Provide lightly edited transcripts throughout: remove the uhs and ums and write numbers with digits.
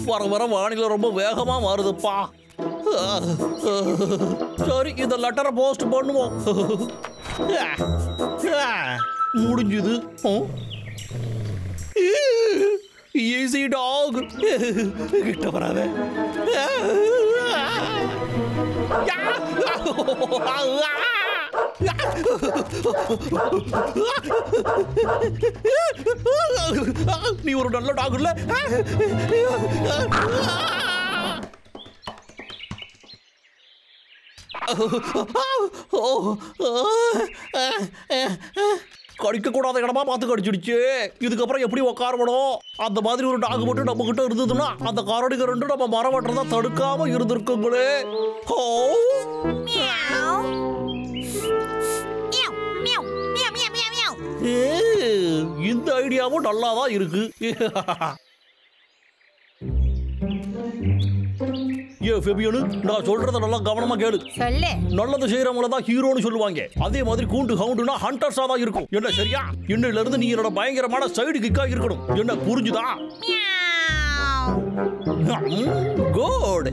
வர வர வானிலை ரொம்ப வேகமா மாறுதுப்பா. சரி, இந்த லெட்டரை போஸ்ட் பண்ணுவோம். முடிஞ்சது. ஈஸி டாக், கிட்ட வராத. நீ ஒரு நல்ல டாக் இல்ல. கடிக்க கூடாத இடமா பார்த்து கடிச்சிடுச்சு. இதுக்கப்புறம் எப்படி உட்காரணும்? அந்த மாதிரி ஒரு டாக் மட்டும் நம்ம கிட்ட இருந்ததுன்னா அந்த கரடிக ரெண்டு நம்ம மரம் வெட்டுறதா தடுக்காம இருந்திருக்குங்களே. இந்த ஐடியாவும் நல்லாதான் இருக்கு. நான் சொல்றத நல்லா கவனமா கேளு. நல்லது செய்யறவங்கள தான் ஹீரோன்னு சொல்லுவாங்க. அதே மாதிரி கூண்டு ஹவுண்டுனா ஹண்டர்ஸா தான் இருக்கும். என்ன சரியா? இன்னையில இருந்து நீ என்னோட பயங்கரமான சைடு கிக்கா இருக்கணும். என்ன புரிஞ்சுதா? குட்.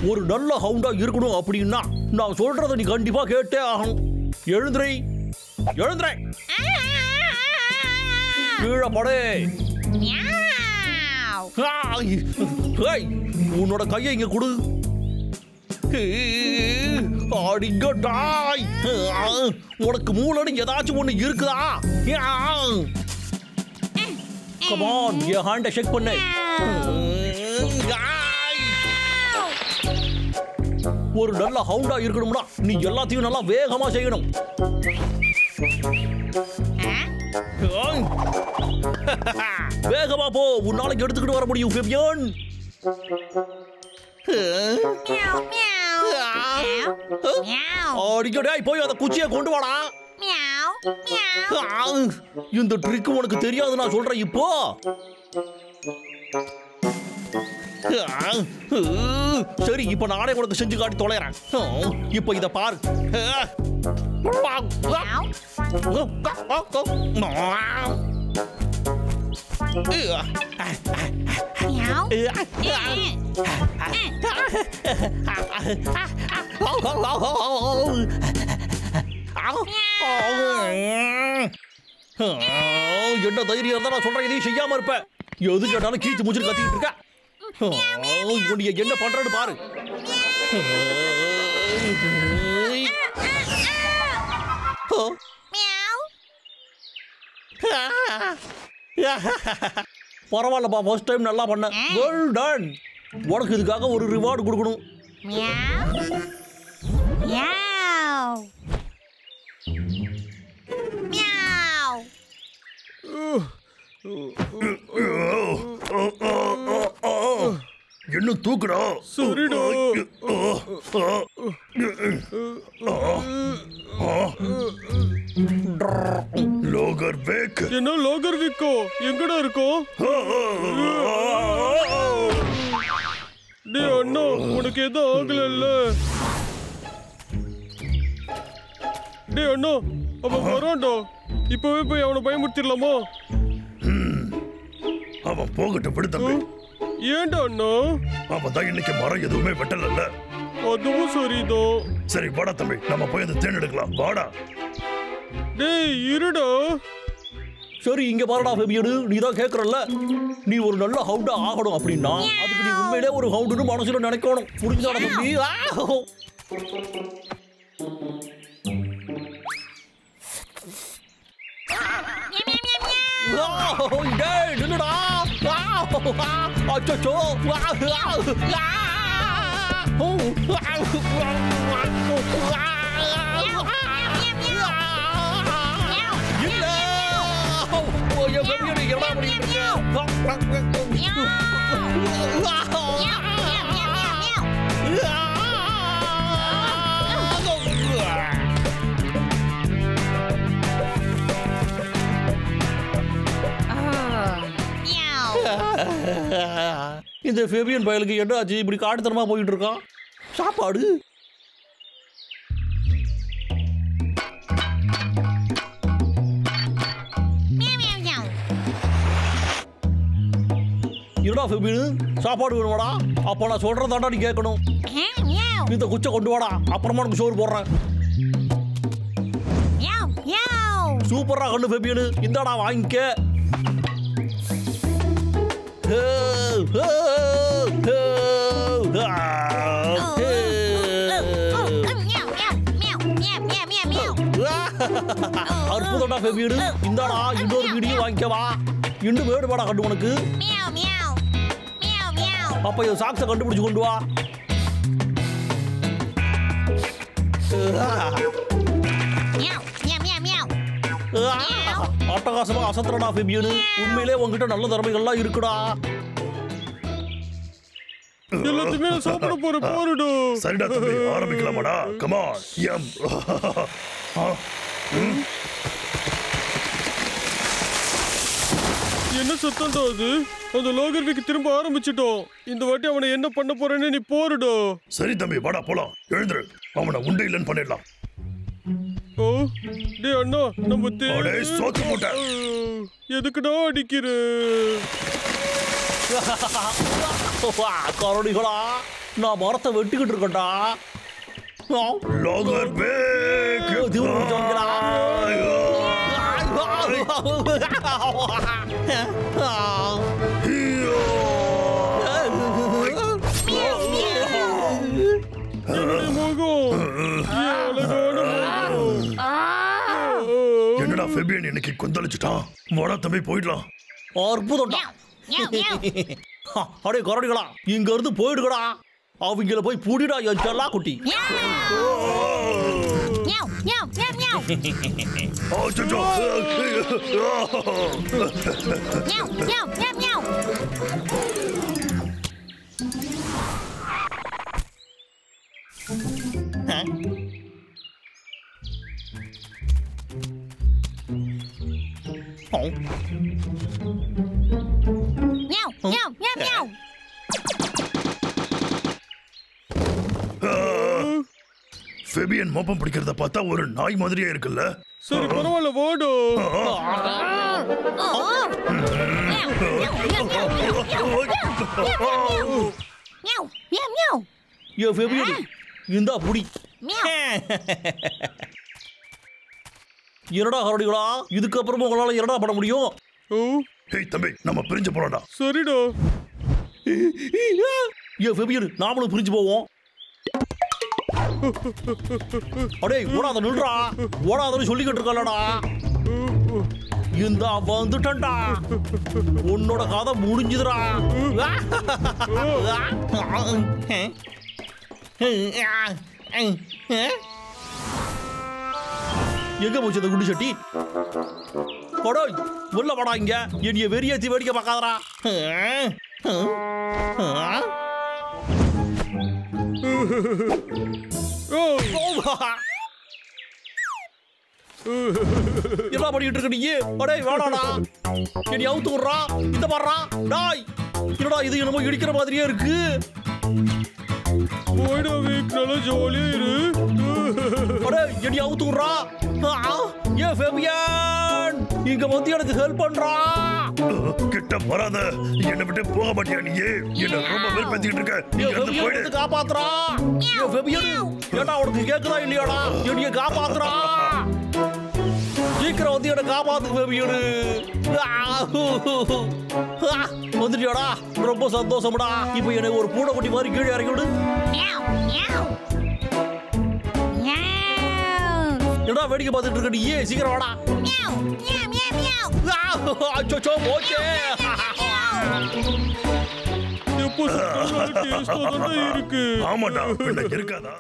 ஒரு நல்ல ஹவுண்டா இருக்கணும் அப்படின்னா நான் சொல்றத நீ கண்டிப்பா கேட்டே ஆகணும். எழுந்திரை, எழுந்திரை, கீழே படு. உன்னோட கையை இங்க கொடு. அடிங்கடாய், உனக்கு மூளைன்னு ஏதாச்சும் ஒண்ணு இருக்குதா? Come on, your hand shake பண்ணு. ஒரு நல்ல ஹவுண்டா இருக்கணும்னா நீ எல்லாத்தையும் நல்லா வேகமா செய்யணும். வேகமா போ, உன்னால எடுத்துக்கிட்டு வர முடியும் ஃபெபியன். அடிக்கடாய், போய் அந்த குச்சியை கொண்டு வாடா. இந்த ட்ரிக் உனக்கு தெரியாது, நான் சொல்றேன் இப்போ. சரி, இப்ப நானே உனக்கு செஞ்சு காட்டி தொலைறேன். இப்ப இத பாரு. என்ன தைரியம் இருந்தா நான் சொல்றேன் இதையும் செய்யாம இருப்ப. எது கேட்டாலும் கீச்சு மூச்சு கத்திக்கிட்டு இருக்க. என்ன பண்றன்னு பாரு. பரவாயில்லப்பா, ஃபர்ஸ்ட் டைம் நல்லா பண்ண. Well done. உனக்கு இதுக்காக ஒரு ரிவார்டு கொடுக்கணும். என்ன தூக்குடா. சரிடா. லோகர் வேக். என்ன லோகர் விக்கோ? எங்கடா இருக்கோம்? டேய் அண்ணா, உனக்கு எதுவும் ஆகல? டேய் அண்ணா, அவன் வரான்டா. இப்பவே போய் அவனை பயமுறுத்திடலாமா? அவன் போகட்டும், விடு தம்பி. ஏன்டா அண்ணா? அவன் தான் இன்னைக்கு மரம் எதுவுமே வெட்டல. அதுவும் சரிதான். சரி வாடா தம்பி, நம்ம போய் அந்த தேன் எடுக்கலாம். வாடா. டேய் இருடா. சரி, இங்க பாருடா ஃபெபியனு, நீ தான் கேக்குறல்ல, நீ ஒரு நல்ல ஹவுண்டா ஆகணும் அப்படின்னா அதுக்கு நீ உண்மையிலே ஒரு ஹவுண்டுன்னு மனசுல நினைக்கணும். புரிஞ்சுதாடா தம்பி? என்னடா? அச்சோ, இந்த ஃபேபியன் பயலுக்கு என்ன ஆச்சு? இப்படி காட்டுத்தனமா போயிட்டு இருக்கான். சாப்பாடு என்னடா ஃபேபியன், சாப்பாடு வேணுமாடா? அப்ப நான் சொல்றதாண்டா நீ கேட்கணும். இந்த குச்சை கொண்டு வாடா, அப்புறமா உனக்கு சோறு போடுறேன். சூப்பரா கண்ணு ஃபேபியன், இந்தாடா வாங்கிக்க. அற்புதம்டா ஃபேபியன், இந்தாடா இன்னொரு வீடியோ வாங்கிக்கவா. இன்னும் வேணுமாடா கண்டு உனக்கு? அப்ப இந்த சாக்ஸை கண்டுபிடிச்சு கொண்டு வா. அட்டகாசமா அசத்துறடா ஃபேபியன், உண்மையிலே உங்ககிட்ட நல்ல திறமைகள்லாம் இருக்குடா. எல்லாத்தையுமே சாப்பிட போறடா. சரிடா தம்பி, ஆரம்பிக்கலாமாடா? Come on. யம். என்ன சத்தம்டா அது? அந்த லோகர்விக்கு திரும்ப ஆரம்பிச்சிட்டோம். இந்த வாட்டி அவனை என்ன பண்ண போறேன்னு நீ போறடா. சரி தம்பி, வாடா போலாம். எழுந்துரு, அவனை உண்டு இல்லைன்னு பண்ணிடலாம். ஓ டே அண்ணா, நம்ம சோத்து போட்ட எதுக்குடா அடிக்கிற? கரடிகளா, நான் மரத்தை வெட்டிக்கிட்டு இருக்கேன்டா. லோகர் பேக் என்னடா ஃபேபியன் இன்னைக்கு கொந்தளிச்சுட்டான். வாடா தம்பி போயிடலாம். அற்புதம்டா. அடே கரடிகளா, இங்க இருந்து போயிடுங்கடா. அவங்கள போய் புடிடா என் செல்லா குட்டி. ஃபேபியன் மோப்பம் பிடிக்கிறத பார்த்தா ஒரு நாய் மாதிரியே இருக்குல்ல. சரி பரவாயில்ல, வாடோ. இந்தா புடி. என்னடா கரடிகளா, இதுக்கப்புறமா உங்களால என்னடா பண்ண முடியும்? ஏய் தம்பி, நம்ம பிரிஞ்சு போறோம்டா. சரிடா. ஃபேபியன், நாமளும் பிரிஞ்சு போவோம். அடே ஓடாத, நில்றா. ஓடாதன்னு சொல்லிக்கிட்டு இருக்கலடா. இந்த வந்துட்டா, உன்னோட கதை முடிஞ்சுதுடா. எங்க போச்சு அந்த குண்டு சட்டி? கொடோய் உள்ள வாடா. இங்க என்னைய வெறியேத்தி வேடிக்கை பார்க்காதடா. என்ன பண்ணிட்டு இருக்க நீ? அடே வாடாடா, என்னை அவுத்து விடுறா. இந்த பாடுறா டாய். என்னடா இது என்னமோ இடிக்கிற மாதிரியே இருக்கு. போய்டா வீக், நல்லா ஜாலியா இரு. அடே என்னை அவுத்து விடுறா. ஏ ஃபேபியன், இங்க வந்து எனக்கு ஹெல்ப் பண்றா. கிட்ட வராத, என்ன விட்டு போக மாட்டியா நீ? என்ன ரொம்ப வெறுப்பேத்திட்டு இருக்க. காப்பாத்துறா. ஏ ஃபேபியன், ஏடா உனக்கு கேக்குதா இல்லையாடா? என்னைய காப்பாத்துறா. சீக்கிரம் வந்து என்ன காப்பாத்து ஃபேபியன். வந்துட்டியாடா, ரொம்ப சந்தோஷம்டா. இப்போ என்ன ஒரு பூனைக்குட்டி மாதிரி கீழே இறக்கி விடு. என்னடா வேடிக்கை பார்த்துட்டு இருக்க நீ? சீக்கிரம் வாடா. அச்சோ போச்சே. எப்போ இருக்கு? ஆமாடா, இருக்காதா?